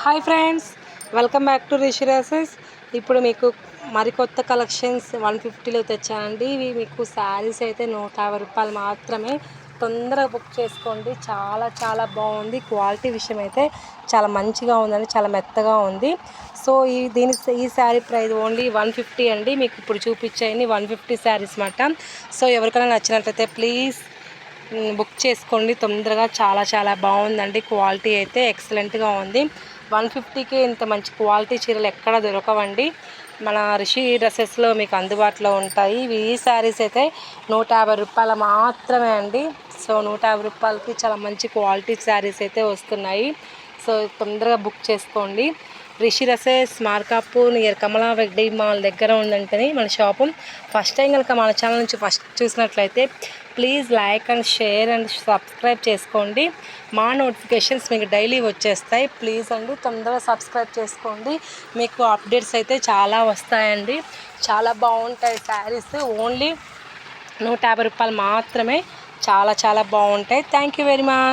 Hi friends, welcome back to Rishi dresses. ఇప్పుడు మీకు మరికొత్త collections 150లో తెచ్చానండి. ఇవి మీకు శారీస్ అయితే 150 రూపాయలు మాత్రమే. తొందరగా బుక్ చేసుకోండి. చాలా చాలా బాగుంది. క్వాలిటీ విషయం అయితే చాలా మంచిగా ఉందండి, చాలా మెత్తగా ఉంది. సో ఈ శారీ ప్రైస్ ఓన్లీ 150 అండి. మీకు ఇప్పుడు చూపించేయండి 150 శారీస్ మాట. సో ఎవరికైనా నచ్చినట్లయితే ప్లీజ్ బుక్ చేసుకోండి తొందరగా. చాలా చాలా బాగుందండి. క్వాలిటీ అయితే ఎక్సలెంట్గా ఉంది. 150కి ఇంత మంచి క్వాలిటీ చీరలు ఎక్కడ దొరకవండి. మన రిషి డ్రెస్సెస్లో మీకు అందుబాటులో ఉంటాయి. ఈ శారీస్ అయితే 150 రూపాయలు మాత్రమే అండి. సో 150 రూపాయలకి చాలా మంచి క్వాలిటీ శారీస్ అయితే వస్తున్నాయి. సో తొందరగా బుక్ చేసుకోండి. రిషి డ్రెస్సెస్ మార్కాపూర్ నియర్ కమలా వెడ్డి మాల్ దగ్గర ఉందంటేనే మన షాపు. ఫస్ట్ టైం కనుక మన ఛానల్ నుంచి ఫస్ట్ చూసినట్లయితే please like and share and subscribe చేసుకోండి. మా నోటిఫికేషన్స్ మీకు డైలీ వచ్చేస్తాయి. ప్లీజ్ అండి తొందరగా సబ్స్క్రైబ్ చేసుకోండి. మీకు అప్డేట్స్ అయితే చాలా వస్తాయండి. చాలా బాగుంటాయి శారీస్. ఓన్లీ 150 రూపాయలు మాత్రమే. చాలా చాలా బాగుంటాయి. Thank you very much.